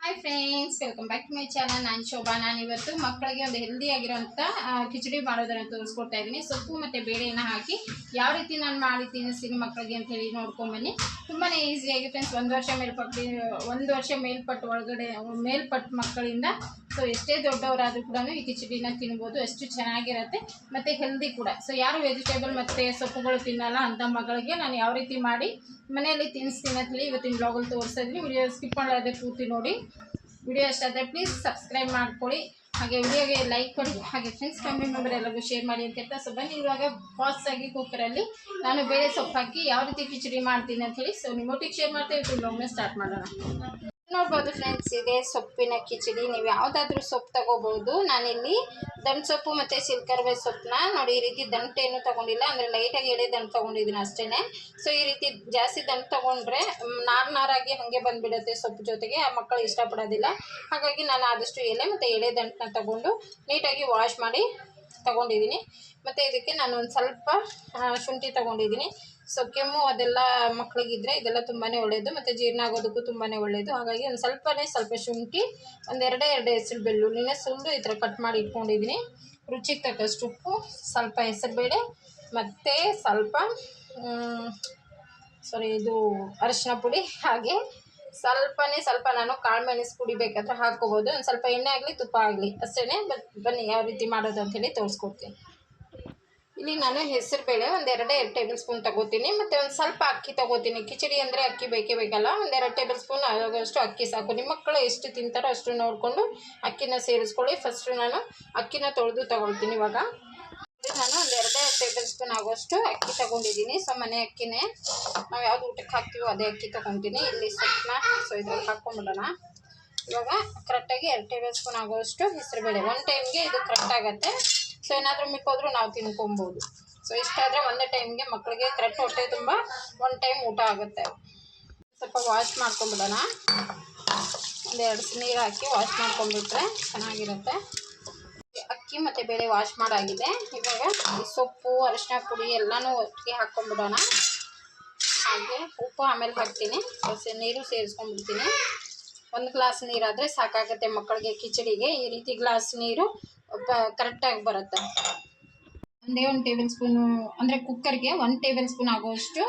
Hi friends, welcome back to my channel. ನಾನು ಶೋಭಾ. ನಾನಿವತ್ತು ಮಕ್ಕಳಿಗೆ ಒಂದು ಹೆಲ್ದಿ ಆಗಿರೋಂಥ ಕಿಚಡಿ ಮಾಡೋದನ್ನು ತೋರಿಸ್ಕೊಡ್ತಾ ಇದ್ದೀನಿ. ಸೊಪ್ಪು ಮತ್ತು ಬೇಳೆಯನ್ನು ಹಾಕಿ ಯಾವ ರೀತಿ ನಾನು ಮಾಡಿ ತಿನ್ನಿಸ್ತೀನಿ ಮಕ್ಕಳಿಗೆ ಅಂತ ಹೇಳಿ ನೋಡ್ಕೊಂಬನ್ನಿ. ತುಂಬಾ ಈಸಿಯಾಗಿ ಫ್ರೆಂಡ್ಸ್, ಒಂದು ವರ್ಷ ಮೇಲ್ಪಟ್ಟು ಒಳಗಡೆ ಮೇಲ್ಪಟ್ಟು ಮಕ್ಕಳಿಂದ ಸೊ ಎಷ್ಟೇ ದೊಡ್ಡವರಾದರೂ ಕೂಡ ಈ ಕಿಚಡಿನ ತಿನ್ಬೋದು. ಅಷ್ಟು ಚೆನ್ನಾಗಿರುತ್ತೆ ಮತ್ತು ಹೆಲ್ದಿ ಕೂಡ. ಸೊ ಯಾರು ವೆಜಿಟೇಬಲ್ ಮತ್ತು ಸೊಪ್ಪುಗಳು ತಿನ್ನಲ್ಲ ಅಂಥ ಮಗಳಿಗೆ ನಾನು ಯಾವ ರೀತಿ ಮಾಡಿ ಮನೆಯಲ್ಲಿ ತಿನ್ನಿಸ್ತೀನಿ ಅಂತ ಹೇಳಿ ಇವತ್ತಿನ ಬ್ಲಾಗಲ್ಲಿ ತೋರಿಸ್ತಾ ಇದ್ದೀನಿ. ವಿಡಿಯೋ ಸ್ಕಿಪ್ ಮಾಡದೆ ಪೂರ್ತಿ ನೋಡಿ. ವಿಡಿಯೋ ಇಷ್ಟ ಆದರೆ ಪ್ಲೀಸ್ ಸಬ್ಸ್ಕ್ರೈಬ್ ಮಾಡ್ಕೊಳ್ಳಿ, ಹಾಗೆ ವಿಡಿಯೋಗೆ ಲೈಕ್ ಕೊಡಿ, ಹಾಗೆ ಫ್ರೆಂಡ್ಸ್ ಫ್ಯಾಮಿಲಿ ಮೆಂಬರ್ ಎಲ್ಲರಿಗೂ ಶೇರ್ ಮಾಡಿ ಅಂತ ಹೇಳ್ತಾ. ಸೊ ಬನ್ನಿ ಇವಾಗ ಫಾಸ್ಟಾಗಿ ಕುಕ್ಕರಲ್ಲಿ ನಾನು ಬೇಳೆ ಸೊಪ್ಪು ಹಾಕಿ ಯಾವ ರೀತಿ ಕಿಚಡಿ ಮಾಡ್ತೀನಿ ಅಂತ ಹೇಳಿ ಸೊ ನಿಮ್ಮೊಟ್ಟಿಗೆ ಶೇರ್ ಮಾಡ್ತಾ ಇವತ್ತು ಬ್ಲಾಗ್ನ ಸ್ಟಾರ್ಟ್ ಮಾಡೋಣ. ನೋಡ್ಬೋದು ಫ್ರೆಂಡ್ಸ್, ಇದೆ ಸೊಪ್ಪಿನ ಕಿಚಡಿ. ನೀವು ಯಾವುದಾದ್ರೂ ಸೊಪ್ಪು ತಗೋಬಹುದು. ನಾನಿಲ್ಲಿ ದಂಟು ಸೊಪ್ಪು ಮತ್ತು ಸಿಲ್ಕರ್ವೆ ಸೊಪ್ಪನ್ನ ನೋಡಿ ಈ ರೀತಿ ದಂಟೇನು ತೊಗೊಂಡಿಲ್ಲ, ಅಂದರೆ ಲೈಟಾಗಿ ಎಳೆ ದಂಟು ತೊಗೊಂಡಿದ್ದೀನಿ ಅಷ್ಟೇ. ಸೊ ಈ ರೀತಿ ಜಾಸ್ತಿ ದಂಟು ತೊಗೊಂಡ್ರೆ ನಾರಾಗಿ ಹಾಗೆ ಬಂದುಬಿಡುತ್ತೆ ಸೊಪ್ಪು ಜೊತೆಗೆ, ಆ ಮಕ್ಕಳು ಇಷ್ಟಪಡೋದಿಲ್ಲ. ಹಾಗಾಗಿ ನಾನು ಆದಷ್ಟು ಎಲೆ ಮತ್ತು ಎಳೆ ದಂಟನ್ನ ತೊಗೊಂಡು ನೀಟಾಗಿ ವಾಶ್ ಮಾಡಿ ತೊಗೊಂಡಿದ್ದೀನಿ. ಮತ್ತು ಇದಕ್ಕೆ ನಾನು ಒಂದು ಸ್ವಲ್ಪ ಶುಂಠಿ ತೊಗೊಂಡಿದ್ದೀನಿ. ಸೊ ಕೆಮ್ಮು ಅದೆಲ್ಲ ಮಕ್ಕಳಿಗಿದ್ರೆ ಇದೆಲ್ಲ ತುಂಬಾ ಒಳ್ಳೆಯದು, ಮತ್ತು ಜೀರ್ಣ ಆಗೋದಕ್ಕೂ ತುಂಬಾ ಒಳ್ಳೆಯದು. ಹಾಗಾಗಿ ಒಂದು ಸ್ವಲ್ಪ ಶುಂಠಿ, ಎರಡು ಹೆಸರು ಬೆಳ್ಳುಳ್ಳಿನ ಸುಲಿದು ಈ ಥರ ಕಟ್ ಮಾಡಿ ಇಟ್ಕೊಂಡಿದ್ದೀನಿ. ರುಚಿಗೆ ತಕ್ಕಷ್ಟು ಉಪ್ಪು, ಸ್ವಲ್ಪ ಹೆಸರುಬೇಳೆ ಮತ್ತು ಸ್ವಲ್ಪ ಅರಿಶಿನ ಪುಡಿ, ಹಾಗೆ ಸ್ವಲ್ಪ ನಾನು ಕಾಳು ಮೆಣಸು ಪುಡಿ ಬೇಕಾದರೆ ಹಾಕ್ಕೋಬೋದು. ಒಂದು ಸ್ವಲ್ಪ ಎಣ್ಣೆ ಆಗಲಿ ತುಪ್ಪ ಆಗಲಿ ಅಷ್ಟೇ. ಬನ್ನಿ ಯಾವ ರೀತಿ ಮಾಡೋದು ಅಂಥೇಳಿ ತೋರಿಸ್ಕೊಡ್ತೀನಿ. ಇಲ್ಲಿ ನಾನು ಹೆಸರುಬೇಳೆ ಒಂದು 2 ಟೇಬಲ್ ಸ್ಪೂನ್ ತೊಗೋತೀನಿ, ಮತ್ತು ಒಂದು ಸ್ವಲ್ಪ ಅಕ್ಕಿ ತೊಗೋತೀನಿ. ಕಿಚಡಿ ಅಂದರೆ ಅಕ್ಕಿ ಬೇಕಲ್ಲ. ಒಂದು 2 ಟೇಬಲ್ ಸ್ಪೂನ್ ಆಗೋಷ್ಟು ಅಕ್ಕಿ ಸಾಕು. ನಿಮ್ಮ ಮಕ್ಕಳು ಎಷ್ಟು ತಿಂತಾರೋ ಅಷ್ಟು ನೋಡಿಕೊಂಡು ಅಕ್ಕಿನ ಸೇರಿಸ್ಕೊಳ್ಳಿ. ಫಸ್ಟು ನಾನು ಅಕ್ಕಿನ ತೊಳೆದು ತೊಗೊಳ್ತೀನಿ. ಇವಾಗ ನಾನು ಒಂದು 2 ಟೇಬಲ್ ಸ್ಪೂನ್ ಆಗೋಷ್ಟು ಅಕ್ಕಿ ತೊಗೊಂಡಿದ್ದೀನಿ. ಸೊ ಮನೆ ಅಕ್ಕಿನೇ, ನಾವು ಯಾವುದು ಊಟಕ್ಕೆ ಹಾಕ್ತೀವೋ ಅದೇ ಅಕ್ಕಿ ತೊಗೊತೀನಿ. ಇಲ್ಲಿ ಸೊಪ್ಪನ್ನ ಸೊ ಇದ್ರಲ್ಲಿ ಹಾಕ್ಕೊಂಬಿಡೋಣ. ಇವಾಗ ಕರೆಕ್ಟಾಗಿ 2 ಟೇಬಲ್ ಸ್ಪೂನ್ ಆಗೋಷ್ಟು ಹೆಸರುಬೇಳೆ. 1 ಟೈಮ್ಗೆ ಇದು ಕರೆಕ್ಟ್ ಆಗುತ್ತೆ. ಸೊ ಏನಾದರೂ ಮಿಕ್ಕೋದ್ರೂ ನಾವು ತಿನ್ಕೊಬೋದು. ಸೊ ಇಷ್ಟಾದರೆ ಒಂದೇ ಟೈಮ್ಗೆ ಮಕ್ಕಳಿಗೆ ಕರೆಕ್ಟ್ ಹೊಟ್ಟೆ ತುಂಬ 1 ಟೈಮ್ ಊಟ ಆಗುತ್ತೆ. ಸ್ವಲ್ಪ ವಾಶ್ ಮಾಡ್ಕೊಂಬಿಡೋಣ. ಒಂದು 2 ನೀರು ಹಾಕಿ ವಾಶ್ ಮಾಡ್ಕೊಂಡ್ಬಿಟ್ರೆ ಚೆನ್ನಾಗಿರುತ್ತೆ. ಅಕ್ಕಿ ಮತ್ತು ಬೇಳೆ ವಾಶ್ ಮಾಡಾಗಿದೆ. ಇವಾಗ ಈ ಸೊಪ್ಪು, ಅರಿಶಿನ ಪುಡಿ ಎಲ್ಲನೂ ಒಟ್ಟಿಗೆ ಹಾಕ್ಕೊಂಬಿಡೋಣ. ಹಾಗೆ ಉಪ್ಪು ಆಮೇಲೆ ಹಾಕ್ತೀನಿ. ನೀರು ಸೇರಿಸ್ಕೊಂಡ್ಬಿಡ್ತೀನಿ. 1 ಗ್ಲಾಸ್ ನೀರಾದರೆ ಸಾಕಾಗುತ್ತೆ ಮಕ್ಕಳಿಗೆ ಕಿಚಡಿಗೆ. ಈ ರೀತಿ ಗ್ಲಾಸ್ ನೀರು ಕರೆಕ್ಟಾಗಿ ಬರುತ್ತೆ. ಒಂದೇ 1 ಟೇಬಲ್ ಸ್ಪೂನು, ಅಂದರೆ ಕುಕ್ಕರ್ಗೆ 1 ಟೇಬಲ್ ಸ್ಪೂನ್ ಆಗೋಷ್ಟು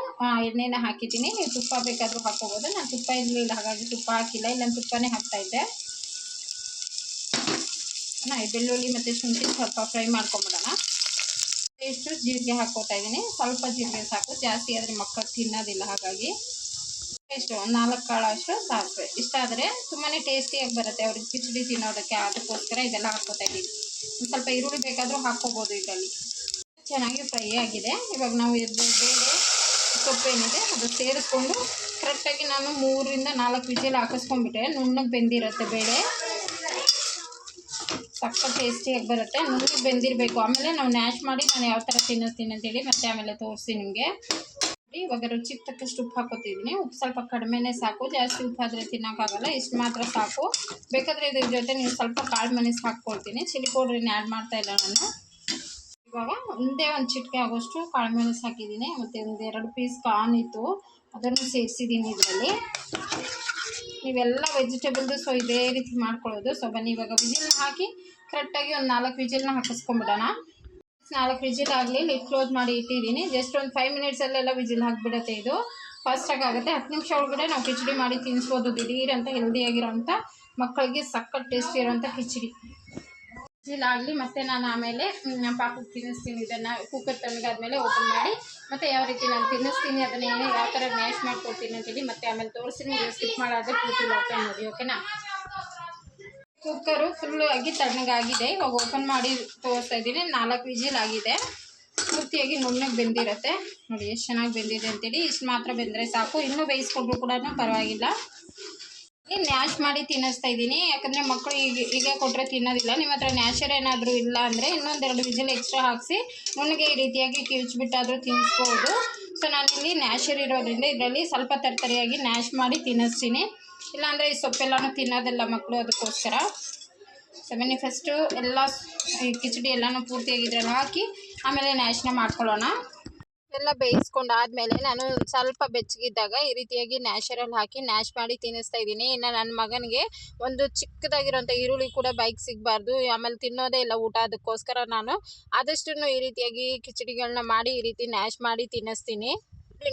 ಎಣ್ಣೆನ ಹಾಕಿದ್ದೀನಿ. ನೀವು ತುಪ್ಪ ಬೇಕಾದರೂ ಹಾಕ್ಕೋಬೋದು. ನಾನು ತುಪ್ಪ ಇರಲಿಲ್ಲ, ಹಾಗಾಗಿ ತುಪ್ಪ ಹಾಕಿಲ್ಲ. ಇಲ್ಲ ತುಪ್ಪನೇ ಹಾಕ್ತಾಯಿದ್ದೆ. ಬೆಳ್ಳುಳ್ಳಿ ಮತ್ತು ಶುಂಠಿ ಸ್ವಲ್ಪ ಫ್ರೈ ಮಾಡ್ಕೊಂಬಿಡೋಣ. ಇಷ್ಟು ಜೀರಿಗೆ ಹಾಕ್ಕೋತಾ ಇದ್ದೀನಿ. ಸ್ವಲ್ಪ ಜೀರಿಗೆ ಸಾಕು, ಜಾಸ್ತಿ ಆದರೆ ಮಕ್ಕಳು ತಿನ್ನೋದಿಲ್ಲ. ಹಾಗಾಗಿ ಎಷ್ಟು 4 ಕಾಳು ಅಷ್ಟು ಸಾಸಿವೆ. ಇಷ್ಟ ಆದರೆ ತುಂಬಾ ಟೇಸ್ಟಿಯಾಗಿ ಬರುತ್ತೆ ಅವ್ರಿಗೆ ಕಿಚಡಿ ತಿನ್ನೋದಕ್ಕೆ. ಅದಕ್ಕೋಸ್ಕರ ಇದೆಲ್ಲ ಹಾಕ್ಕೋತಾ ಇದ್ದೀನಿ. ಒಂದು ಸ್ವಲ್ಪ ಈರುಳ್ಳಿ ಬೇಕಾದರೂ ಹಾಕ್ಕೋಬೋದು ಇದರಲ್ಲಿ. ಚೆನ್ನಾಗಿ ಫ್ರೈ ಆಗಿದೆ. ಇವಾಗ ನಾವು ಬೇಳೆ ಸೊಪ್ಪೇನಿದೆ ಅದು ಸೇರಿಸ್ಕೊಂಡು ಕರೆಕ್ಟಾಗಿ ನಾನು 3ರಿಂದ 4 ವಿಜಿಲ್ ಹಾಕಿಸ್ಕೊಂಡ್ಬಿಟ್ಟೆ. ನುಣ್ಣಗೆ ಬೆಂದಿರುತ್ತೆ ಬೇಳೆ, ಸಕ್ಕ ಟೇಸ್ಟಿಯಾಗಿ ಬರುತ್ತೆ. ನುಣ್ಣಗೆ ಬೆಂದಿರಬೇಕು. ಆಮೇಲೆ ನಾವು ನ್ಯಾಶ್ ಮಾಡಿ ನಾನು ಯಾವ ಥರ ತಿನ್ನಿಸ್ತೀನಿ ಅಂತೇಳಿ ಮತ್ತೆ ಆಮೇಲೆ ತೋರಿಸ್ತೀನಿ ನಿಮಗೆ. ಇವಾಗ ರುಚಿಗೆ ತಕ್ಕಷ್ಟು ಉಪ್ಪು ಹಾಕೋತಿದ್ದೀನಿ. ಉಪ್ಪು ಸ್ವಲ್ಪ ಕಡಿಮೆನೇ ಸಾಕು, ಜಾಸ್ತಿ ಉಪ್ಪು ಆದರೆ ತಿನ್ನೋಕ್ಕಾಗಲ್ಲ. ಇಷ್ಟು ಮಾತ್ರ ಸಾಕು. ಬೇಕಾದರೆ ಇದ್ರ ಜೊತೆ ನೀವು ಸ್ವಲ್ಪ ಕಾಳು ಮೆಣಸು ಹಾಕ್ಕೊಳ್ತೀನಿ. ಚಿಲ್ಲಿ ಪೌಡ್ರಿನ ಆ್ಯಡ್ ಮಾಡ್ತಾಯಿಲ್ಲ ನಾನು. ಇವಾಗ ಒಂದೇ ಒಂದು ಚಿಟಿಕೆ ಆಗೋಷ್ಟು ಕಾಳು ಮೆಣಸು ಹಾಕಿದ್ದೀನಿ. ಮತ್ತು ಒಂದು 2 ಪೀಸ್ ಕಾರ್ನ್ ಇತ್ತು, ಅದನ್ನು ಸೇರಿಸಿದ್ದೀನಿ ಇದರಲ್ಲಿ. ನೀವೆಲ್ಲ ವೆಜಿಟೇಬಲ್ದು ಸೊ ಇದೇ ರೀತಿ ಮಾಡ್ಕೊಳ್ಳೋದು. ಸೊ ಬನ್ನಿ ಇವಾಗ ವಿಜಿಲ್ನ ಹಾಕಿ ಕರೆಕ್ಟಾಗಿ ಒಂದು 4 ವಿಜಿಲ್ನ ಹಾಕಿಸ್ಕೊಂಬಿಡೋಣ. 4 ವಿಜಿಲ್ ಆಗಲಿ. ಲಿಡ್ ಕ್ಲೋಸ್ ಮಾಡಿ ಇಟ್ಟಿದ್ದೀನಿ. ಜಸ್ಟ್ ಒಂದು 5 ಮಿನಿಟ್ಸಲ್ಲೆಲ್ಲ ವಿಜಿಲ್ ಹಾಕಿಬಿಡುತ್ತೆ. ಇದು ಫಾಸ್ಟಾಗಿ ಆಗುತ್ತೆ. 10 ನಿಮಿಷ ಒಳಗಡೆ ನಾವು ಕಿಚಡಿ ಮಾಡಿ ತಿನ್ನಿಸ್ಬೋದು. ದಿಢೀರಂತ ಹೆಲ್ದಿಯಾಗಿರೋಂಥ ಮಕ್ಕಳಿಗೆ ಸಕ್ಕತ್ ಟೇಸ್ಟಿ ಇರೋಂಥ ಕಿಚಡಿ. ವಿಜಿಲ್ ಆಗಲಿ, ಮತ್ತು ನಾನು ಆಮೇಲೆ ಪಾಪಕ್ಕೆ ತಿನ್ನಿಸ್ತೀನಿ. ಇದನ್ನು ಕುಕ್ಕರ್ ತಣ್ಣಗಾದ್ಮೇಲೆ ಓಪನ್ ಮಾಡಿ ಮತ್ತು ಯಾವ ರೀತಿ ನಾನು ತಿನ್ನಿಸ್ತೀನಿ, ಅದನ್ನು ಯಾವ ಥರ ಮ್ಯಾಶ್ ಮಾಡ್ಕೊಡ್ತೀನಿ ಅಂತೇಳಿ ಮತ್ತೆ ಆಮೇಲೆ ತೋರಿಸ್ತೀನಿ. ಸ್ಕಿಪ್ ಮಾಡೋದೇ ಪೂರ್ತಿ ಓಪನ್ ನೋಡಿ, ಓಕೆನಾ. ಕುಕ್ಕರು ಫುಲ್ಲು ಆಗಿ ತಣ್ಣಗಾಗಿದೆ. ಇವಾಗ ಓಪನ್ ಮಾಡಿ ತೋರಿಸ್ತಾ ಇದ್ದೀನಿ. 4 ವಿಜಿಲ್ ಆಗಿದೆ. ಪೂರ್ತಿಯಾಗಿ ನುಣ್ಣಗೆ ಬೆಂದಿರುತ್ತೆ. ನೋಡಿ ಎಷ್ಟು ಚೆನ್ನಾಗಿ ಬೆಂದಿದೆ ಅಂತೇಳಿ. ಇಷ್ಟು ಮಾತ್ರ ಬೆಂದರೆ ಸಾಕು. ಇನ್ನೂ ಬೇಯಿಸ್ಕೊಂಡ್ರು ಕೂಡ ಪರವಾಗಿಲ್ಲ. ನ್ಯಾಶ್ ಮಾಡಿ ತಿನ್ನಿಸ್ತಾ ಇದ್ದೀನಿ. ಯಾಕಂದರೆ ಮಕ್ಕಳು ಈಗ ಕೊಟ್ಟರೆ ತಿನ್ನೋದಿಲ್ಲ. ನಿಮ್ಮ ಹತ್ರ ನ್ಯಾಶರ್ ಏನಾದರೂ ಇಲ್ಲ ಅಂದರೆ ಇನ್ನೊಂದು 2 ವಿಜಿಲ್ ಎಕ್ಸ್ಟ್ರಾ ಹಾಕಿಸಿ ನುಣ್ಣಗೆ ಈ ರೀತಿಯಾಗಿ ಕಿವುಚ್ಬಿಟ್ಟಾದರೂ ತಿನ್ನಿಸ್ಬೋದು. ಸೊ ನಾನಿಲ್ಲಿ ನ್ಯಾಶರ್ ಇರೋದ್ರಿಂದ ಇದರಲ್ಲಿ ಸ್ವಲ್ಪ ತರ್ತರಿಯಾಗಿ ನ್ಯಾಶ್ ಮಾಡಿ ತಿನ್ನಿಸ್ತೀನಿ. ಇಲ್ಲಾಂದರೆ ಈ ಸೊಪ್ಪೆಲ್ಲನೂ ತಿನ್ನೋದಿಲ್ಲ ಮಕ್ಕಳು, ಅದಕ್ಕೋಸ್ಕರ. ಸೊ ಬನ್ನಿ ಫಸ್ಟು ಎಲ್ಲ ಈ ಕಿಚಡಿ ಎಲ್ಲನೂ ಪೂರ್ತಿಯಾಗಿ ಇದ್ರಲ್ಲಿ ಹಾಕಿ ಆಮೇಲೆ ನ್ಯಾಶ್ನ ಮಾಡ್ಕೊಳ್ಳೋಣ. ಎಲ್ಲ ಬೇಯಿಸ್ಕೊಂಡಾದ್ಮೇಲೆ ನಾನು ಸ್ವಲ್ಪ ಬೆಚ್ಚಗಿದ್ದಾಗ ಈ ರೀತಿಯಾಗಿ ನ್ಯಾಚುರಲ್ ಹಾಕಿ ನ್ಯಾಶ್ ಮಾಡಿ ತಿನ್ನಿಸ್ತಾ ಇದ್ದೀನಿ. ಇನ್ನು ನನ್ನ ಮಗನಿಗೆ ಒಂದು ಚಿಕ್ಕದಾಗಿರೋಂಥ ಈರುಳ್ಳಿ ಕೂಡ ಬೈಕ್ ಸಿಗಬಾರ್ದು, ಆಮೇಲೆ ತಿನ್ನೋದೇ ಇಲ್ಲ ಊಟ. ಅದಕ್ಕೋಸ್ಕರ ನಾನು ಆದಷ್ಟು ಈ ರೀತಿಯಾಗಿ ಕಿಚಡಿಗಳನ್ನ ಮಾಡಿ ಈ ರೀತಿ ನ್ಯಾಶ್ ಮಾಡಿ ತಿನ್ನಿಸ್ತೀನಿ.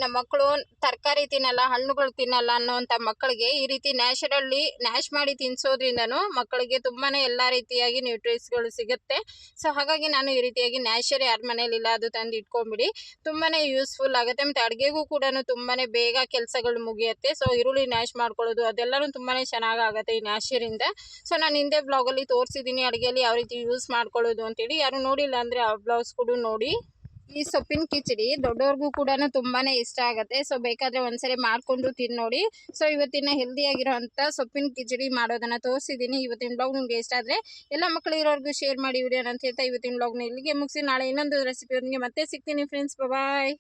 ನಮ್ಮ ಮಕ್ಕಳು ತರಕಾರಿ ತಿನ್ನಲ್ಲ, ಹಣ್ಣುಗಳು ತಿನ್ನಲ್ಲ ಅನ್ನೋಂಥ ಮಕ್ಕಳಿಗೆ ಈ ರೀತಿ ನ್ಯಾಶ್ ಮಾಡಿ ತಿನ್ನಿಸೋದ್ರಿಂದನೂ ಮಕ್ಕಳಿಗೆ ತುಂಬಾ ಎಲ್ಲ ರೀತಿಯಾಗಿ ನ್ಯೂಟ್ರಿಯೆಂಟ್ಸ್ಗಳು ಸಿಗುತ್ತೆ. ಸೊ ಹಾಗಾಗಿ ನಾನು ಈ ರೀತಿಯಾಗಿ ನ್ಯಾಶರ್ ಯಾರ ಮನೇಲಿಲ್ಲ ಅದು ತಂದು ಇಟ್ಕೊಂಬಿಡಿ, ತುಂಬಾ ಯೂಸ್ಫುಲ್ ಆಗುತ್ತೆ. ಮತ್ತು ಅಡುಗೆಗೂ ಕೂಡ ತುಂಬಾ ಬೇಗ ಕೆಲಸಗಳು ಮುಗಿಯುತ್ತೆ. ಸೊ ಈರುಳ್ಳಿ ನ್ಯಾಶ್ ಮಾಡ್ಕೊಳ್ಳೋದು ಅದೆಲ್ಲನೂ ತುಂಬಾ ಚೆನ್ನಾಗಾಗುತ್ತೆ ಈ ನ್ಯಾಶರಿಂದ. ಸೊ ನಾನು ಹಿಂದೆ ಬ್ಲಾಗಲ್ಲಿ ತೋರಿಸಿದ್ದೀನಿ ಅಡುಗೆಯಲ್ಲಿ ಯಾವ ರೀತಿ ಯೂಸ್ ಮಾಡ್ಕೊಳ್ಳೋದು ಅಂತೇಳಿ. ಯಾರು ನೋಡಿಲ್ಲ ಅಂದರೆ ಆ ಬ್ಲಾಗ್ಸ್ ಕೂಡ ನೋಡಿ. ಈ ಸೊಪ್ಪಿನ ಕಿಚಡಿ ದೊಡ್ಡವ್ರಿಗೂ ಕೂಡ ತುಂಬಾ ಇಷ್ಟ ಆಗುತ್ತೆ. ಸೊ ಬೇಕಾದರೆ ಒಂದ್ಸರಿ ಮಾಡಿಕೊಂಡು ತಿನ್ನೋಡಿ. ಸೊ ಇವತ್ತಿನ ಹೆಲ್ದಿಯಾಗಿರೋಂಥ ಸೊಪ್ಪಿನ ಕಿಚಡಿ ಮಾಡೋದನ್ನು ತೋರಿಸಿದ್ದೀನಿ. ಇವತ್ತಿನ ಬ್ಲಾಗ್ ನಿಮಗೆ ಇಷ್ಟ ಆದರೆ ಎಲ್ಲ ಮಕ್ಕಳು ಇರೋರ್ಗೂ ಶೇರ್ ಮಾಡಿ ವಿಡಿಯೋನ ಅಂತ ಹೇಳ್ತಾ ಇವತ್ತಿನ ಬ್ಲಾಗ್ನ ಇಲ್ಲಿಗೆ ಮುಗಿಸಿ ನಾಳೆ ಇನ್ನೊಂದು ರೆಸಿಪಿಯೊಂದಿಗೆ ಮತ್ತೆ ಸಿಗ್ತೀನಿ ಫ್ರೆಂಡ್ಸ್. ಬಾಯ್.